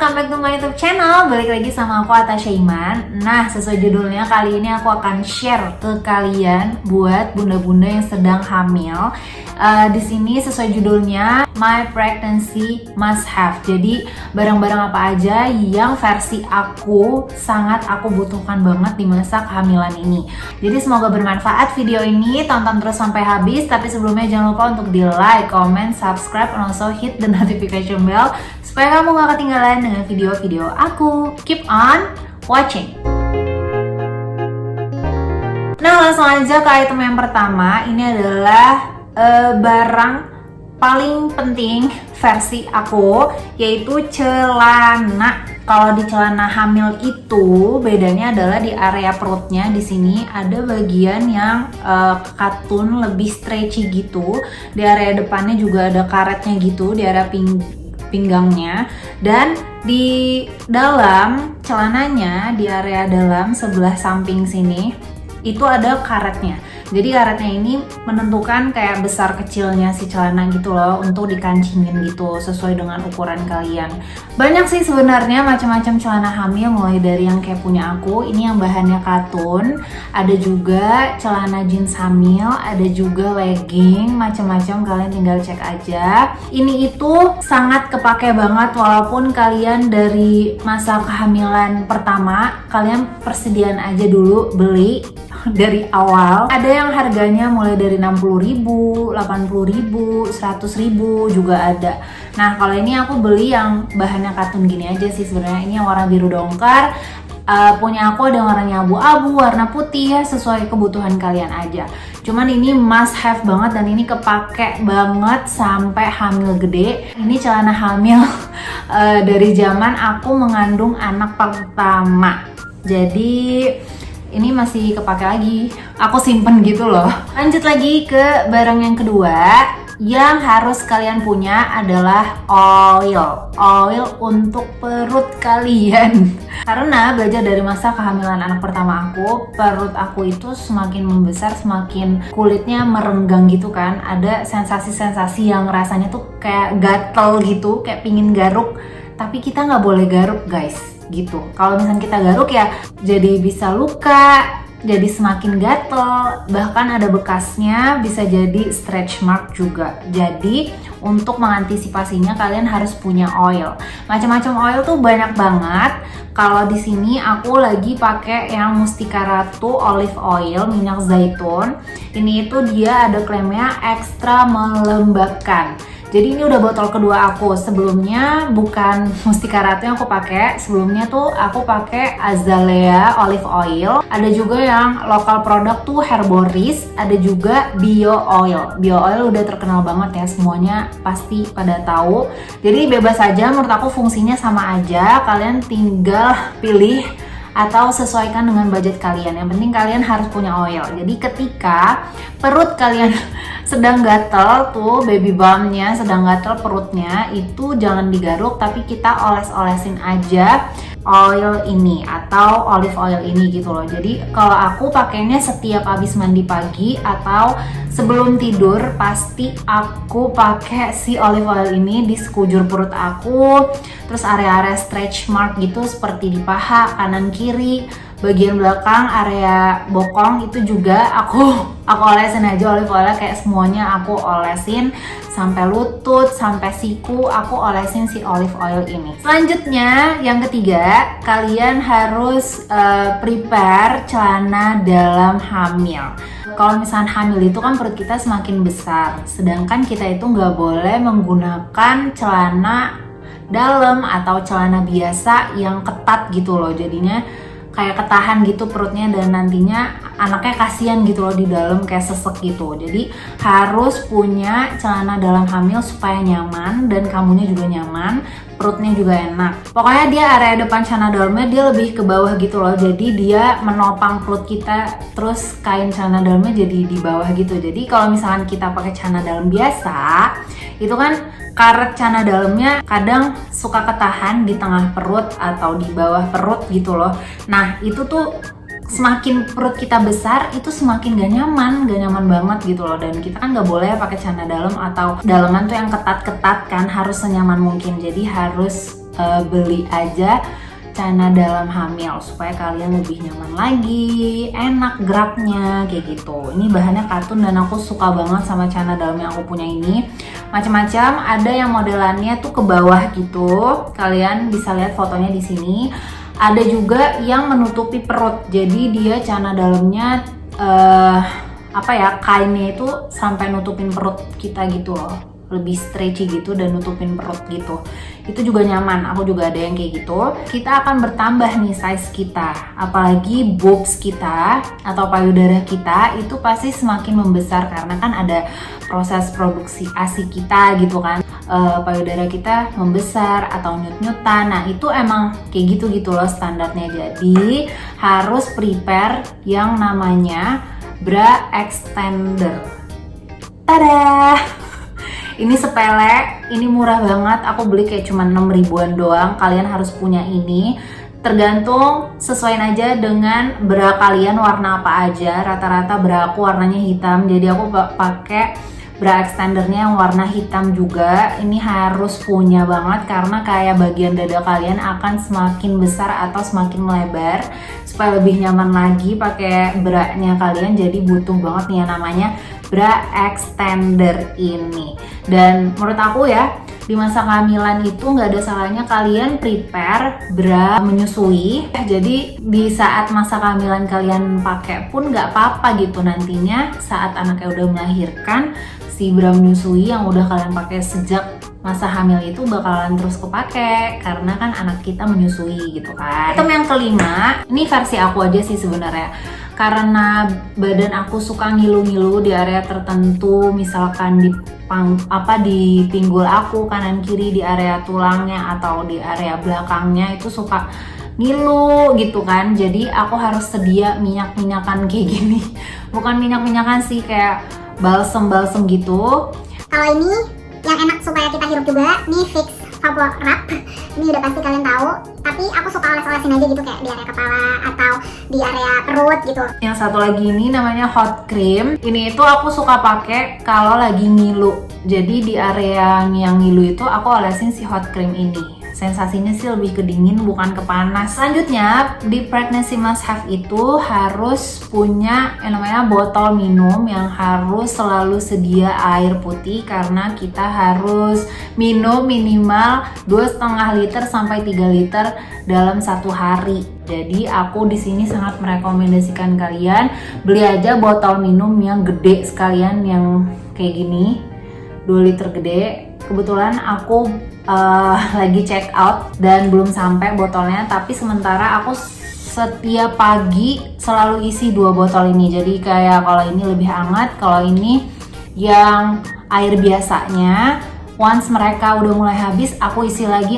welcome back to my YouTube channel. Balik lagi sama aku Atta Syaiman. Nah, sesuai judulnya, kali ini aku akan share ke kalian buat bunda-bunda yang sedang hamil. Di sini sesuai judulnya My Pregnancy Must Have. Jadi barang-barang apa aja yang versi aku sangat aku butuhkan banget di masa kehamilan ini. Jadi semoga bermanfaat video ini, tonton terus sampai habis. Tapi sebelumnya jangan lupa untuk di like, comment, subscribe, and also hit the notification bell supaya kamu gak ketinggalan dengan video-video aku. Keep on watching. Nah, langsung aja ke item yang pertama. Ini adalah barang paling penting versi aku, yaitu celana. Kalau di celana hamil itu bedanya adalah di area perutnya. Di sini ada bagian yang katun lebih stretchy gitu. Di area depannya juga ada karetnya gitu di area pinggangnya, dan di dalam celananya di area dalam sebelah samping sini itu ada karetnya. Jadi karetnya ini menentukan kayak besar kecilnya si celana gitu loh, untuk dikancingin gitu sesuai dengan ukuran kalian. Banyak sih sebenarnya macam-macam celana hamil, mulai dari yang kayak punya aku, ini yang bahannya katun, ada juga celana jeans hamil, ada juga legging, macam-macam, kalian tinggal cek aja. Ini itu sangat kepake banget walaupun kalian dari masa kehamilan pertama, kalian persediaan aja dulu beli dari awal. Ada yang harganya mulai dari 60.000, 80.000, 100.000 juga ada. Nah, kalau ini aku beli yang bahannya katun gini aja sih sebenarnya. Ini yang warna biru dongkar. Punya aku ada yang warnanya abu-abu, warna putih, ya sesuai kebutuhan kalian aja. Cuman ini must have banget dan ini kepake banget sampai hamil gede. Ini celana hamil dari zaman aku mengandung anak pertama. Jadi ini masih kepake lagi, aku simpen gitu loh. Lanjut lagi ke barang yang kedua. Yang harus kalian punya adalah oil untuk perut kalian. Karena belajar dari masa kehamilan anak pertama aku, perut aku itu semakin membesar, semakin kulitnya merenggang gitu kan. Ada sensasi-sensasi yang rasanya tuh kayak gatel gitu, kayak pingin garuk. Tapi kita nggak boleh garuk guys, gitu. Kalau misalnya kita garuk ya jadi bisa luka, jadi semakin gatel, bahkan ada bekasnya, bisa jadi stretch mark juga. Jadi untuk mengantisipasinya kalian harus punya oil. Macam-macam oil tuh banyak banget. Kalau di sini aku lagi pakai yang Mustika Ratu olive oil, minyak zaitun. Ini itu dia ada klaimnya ekstra melembabkan. Jadi ini udah botol kedua aku. Sebelumnya bukan Mustika Ratu yang aku pakai. Sebelumnya tuh aku pakai Azalea olive oil. Ada juga yang lokal produk tuh Herboris. Ada juga Bio Oil. Bio Oil udah terkenal banget ya, semuanya pasti pada tahu. Jadi bebas aja, menurut aku fungsinya sama aja. Kalian tinggal pilih atau sesuaikan dengan budget kalian. Yang penting kalian harus punya oil. Jadi ketika perut kalian sedang gatel tuh, baby bumpnya sedang gatel perutnya, itu jangan digaruk, tapi kita oles-olesin aja oil ini atau olive oil ini gitu loh. Jadi kalau aku pakainya setiap habis mandi pagi atau sebelum tidur, pasti aku pakai si olive oil ini di sekujur perut aku, terus area-area stretch mark gitu seperti di paha kanan kiri, bagian belakang area bokong itu juga aku olesin aja olive oil, kayak semuanya aku olesin sampai lutut, sampai siku, aku olesin si olive oil ini. Selanjutnya yang ketiga, kalian harus prepare celana dalam hamil. Kalau misalnya hamil itu kan perut kita semakin besar, sedangkan kita itu nggak boleh menggunakan celana dalam atau celana biasa yang ketat gitu loh. Jadinya kayak ketahan gitu perutnya, dan nantinya anaknya kasihan gitu loh di dalam, kayak sesek gitu. Jadi harus punya celana dalam hamil supaya nyaman dan kamunya juga nyaman, perutnya juga enak. Pokoknya dia area depan celana dalamnya dia lebih ke bawah gitu loh. Jadi dia menopang perut kita, terus kain celana dalamnya jadi di bawah gitu. Jadi kalau misalkan kita pakai celana dalam biasa, itu kan karet celana dalamnya kadang suka ketahan di tengah perut atau di bawah perut gitu loh. Nah itu tuh semakin perut kita besar itu semakin gak nyaman banget gitu loh. Dan kita kan gak boleh pakai celana dalam atau dalaman tuh yang ketat-ketat kan, harus senyaman mungkin. Jadi harus beli aja celana dalam hamil supaya kalian lebih nyaman lagi, enak geraknya kayak gitu. Ini bahannya katun dan aku suka banget sama celana dalam yang aku punya ini. Macam-macam, ada yang modelannya tuh ke bawah gitu. Kalian bisa lihat fotonya di sini. Ada juga yang menutupi perut. Jadi dia celana dalamnya kainnya itu sampai nutupin perut kita gitu loh, lebih stretchy gitu dan nutupin perut gitu. Itu juga nyaman, aku juga ada yang kayak gitu. Kita akan bertambah nih size kita, apalagi boobs kita atau payudara kita itu pasti semakin membesar karena kan ada proses produksi ASI kita gitu kan. Payudara kita membesar atau nyut-nyutan, nah itu emang kayak gitu loh standarnya. Jadi harus prepare yang namanya bra extender. Tada! Ini sepele, ini murah banget. Aku beli kayak cuma 6 ribuan doang. Kalian harus punya ini. Tergantung, sesuaiin aja dengan bra kalian warna apa aja. Rata-rata bra aku warnanya hitam, jadi aku pakai bra extendernya yang warna hitam juga. Ini harus punya banget karena kayak bagian dada kalian akan semakin besar atau semakin melebar. Supaya lebih nyaman lagi pakai bra-nya kalian, jadi butuh banget nih yang namanya bra extender ini. Dan menurut aku ya, di masa kehamilan itu nggak ada salahnya kalian prepare bra menyusui. Jadi di saat masa kehamilan kalian pakai pun nggak apa-apa gitu. Nantinya saat anaknya udah melahirkan, si bra menyusui yang udah kalian pakai sejak masa hamil itu bakalan terus kepake karena kan anak kita menyusui gitu kan. Item yang kelima, ini versi aku aja sih sebenarnya. Karena badan aku suka ngilu-ngilu di area tertentu, misalkan di pinggul aku kanan kiri, di area tulangnya atau di area belakangnya itu suka ngilu gitu kan. Jadi aku harus sedia minyak-minyakan kayak gini. Bukan minyak-minyakan sih, kayak balsem-balsem gitu. Kalau ini yang enak supaya kita hirup juga, nih Vicks VapoRub. Ini udah pasti kalian tahu, tapi aku suka oles-olesin aja gitu kayak di area kepala atau di area perut gitu. Yang satu lagi ini namanya hot cream. Ini itu aku suka pakai kalau lagi ngilu. Jadi di area yang ngilu itu aku olesin si hot cream ini. Sensasinya sih lebih ke dingin, bukan ke panas. Selanjutnya, di pregnancy must have itu harus punya yang namanya botol minum yang harus selalu sedia air putih karena kita harus minum minimal 2,5 liter sampai 3 liter dalam satu hari. Jadi aku di sini sangat merekomendasikan kalian beli aja botol minum yang gede sekalian, yang kayak gini, 2 liter gede. Kebetulan aku lagi check out dan belum sampai botolnya, tapi sementara aku setiap pagi selalu isi 2 botol ini. Jadi kayak kalau ini lebih hangat, kalau ini yang air biasanya. Once mereka udah mulai habis, aku isi lagi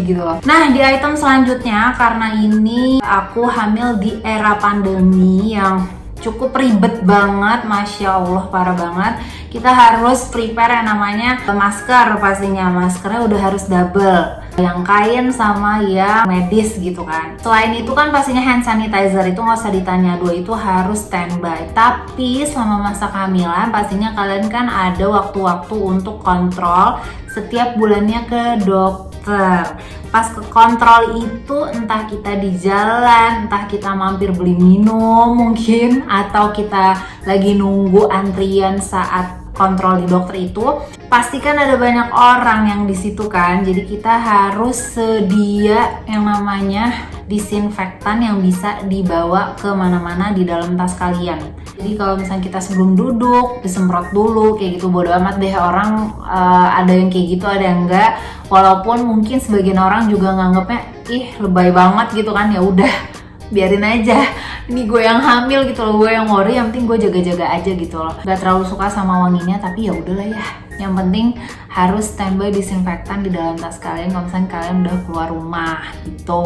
gitu loh. Nah, di item selanjutnya, karena ini aku hamil di era pandemi yang cukup ribet banget, Masya Allah, parah banget. Kita harus prepare yang namanya masker pastinya. Maskernya udah harus double, yang kain sama yang medis gitu kan. Selain itu kan pastinya hand sanitizer itu nggak usah ditanya, 2 itu harus standby. Tapi selama masa kehamilan pastinya kalian kan ada waktu-waktu untuk kontrol setiap bulannya ke dokter. Pas ke kontrol itu entah kita di jalan, entah kita mampir beli minum mungkin, atau kita lagi nunggu antrian saat kontrol di dokter itu, pastikan ada banyak orang yang di situ kan. Jadi kita harus sedia yang namanya disinfektan yang bisa dibawa ke mana-mana di dalam tas kalian. Jadi kalau misalnya kita sebelum duduk disemprot dulu kayak gitu, bodo amat deh orang, ada yang kayak gitu ada yang enggak. Walaupun mungkin sebagian orang juga nganggapnya ih lebay banget gitu kan, ya udah biarin aja, ini gue yang hamil gitu loh, gue yang worry, yang penting gue jaga-jaga aja gitu loh. Gak terlalu suka sama wanginya, tapi ya udahlah ya, yang penting harus standby disinfektan di dalam tas kalian kalau misalnya kalian udah keluar rumah gitu.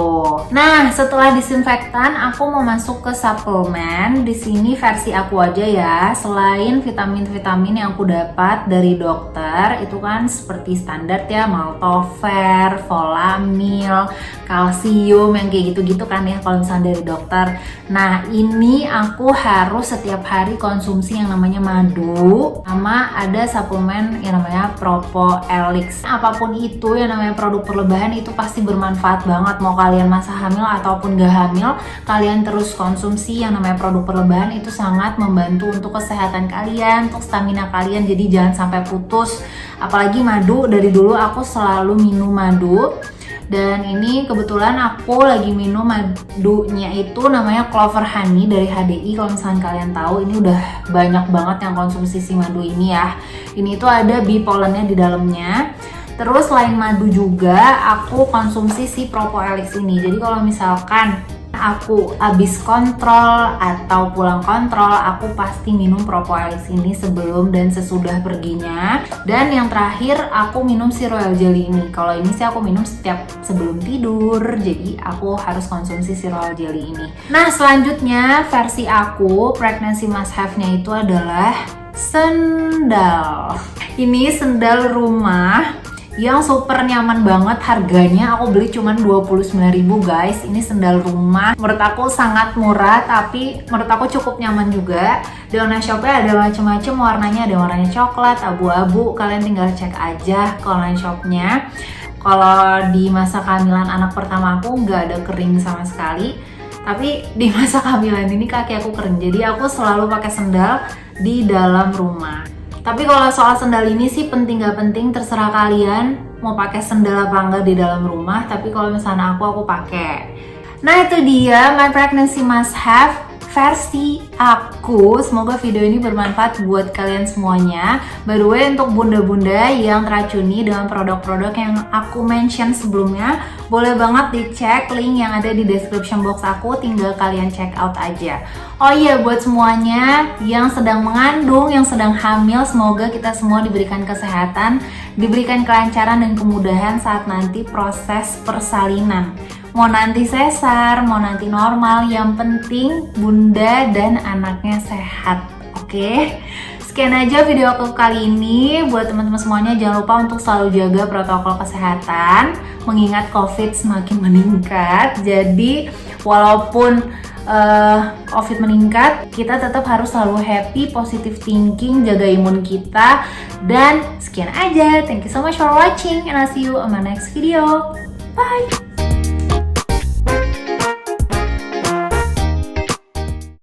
Nah, setelah disinfektan aku mau masuk ke suplemen. Di sini versi aku aja ya. Selain vitamin-vitamin yang aku dapat dari dokter itu kan seperti standar ya, Maltover, Volamil, kalsium yang kayak gitu-gitu kan ya kalau misalnya dari dokter. Nah ini aku harus setiap hari konsumsi yang namanya madu, sama ada suplemen yang namanya Propoelix. Apapun itu yang namanya produk perlebahan itu pasti bermanfaat banget, mau kalian masa hamil ataupun gak hamil, kalian terus konsumsi yang namanya produk perlebahan, itu sangat membantu untuk kesehatan kalian, untuk stamina kalian, jadi jangan sampai putus. Apalagi madu, dari dulu aku selalu minum madu. Dan ini kebetulan aku lagi minum madunya itu namanya Clover Honey dari HDI. Kalau misalnya kalian tahu, ini udah banyak banget yang konsumsi si madu ini ya. Ini tuh ada bee pollennya di dalamnya. Terus selain madu juga aku konsumsi si Propoelix ini. Jadi kalau misalkan aku habis kontrol atau pulang kontrol, aku pasti minum Propoelix ini sebelum dan sesudah perginya. Dan yang terakhir aku minum si Royal Jelly ini. Kalau ini sih aku minum setiap sebelum tidur, jadi aku harus konsumsi si Royal Jelly ini. Nah selanjutnya versi aku pregnancy must have-nya itu adalah sendal. Ini sendal rumah yang super nyaman banget, harganya aku beli cuman 29.000 guys. Ini sendal rumah, menurut aku sangat murah tapi menurut aku cukup nyaman juga. Di online shopnya ada macam-macam warnanya, ada warnanya coklat, abu-abu, kalian tinggal cek aja ke online shopnya. Kalau di masa kehamilan anak pertama aku nggak ada kering sama sekali, tapi di masa kehamilan ini kaki aku kering, jadi aku selalu pakai sendal di dalam rumah. Tapi kalau soal sendal ini sih penting gak penting, terserah kalian mau pakai sendal apa enggak di dalam rumah. Tapi kalau misalnya aku pakai. Nah itu dia my pregnancy must have versi aku. Semoga video ini bermanfaat buat kalian semuanya. By the way, untuk bunda-bunda yang teracuni dengan produk-produk yang aku mention sebelumnya, boleh banget dicek link yang ada di description box aku, tinggal kalian check out aja. Oh iya, buat semuanya yang sedang mengandung, yang sedang hamil, semoga kita semua diberikan kesehatan, diberikan kelancaran dan kemudahan saat nanti proses persalinan. Mau nanti sesar, mau nanti normal, yang penting bunda dan anaknya sehat. Oke? Sekian aja video aku kali ini. Buat teman-teman semuanya, jangan lupa untuk selalu jaga protokol kesehatan, mengingat COVID semakin meningkat. Jadi walaupun COVID meningkat, kita tetap harus selalu happy, positive thinking, jaga imun kita. Dan sekian aja. Thank you so much for watching and I'll see you on my next video. Bye!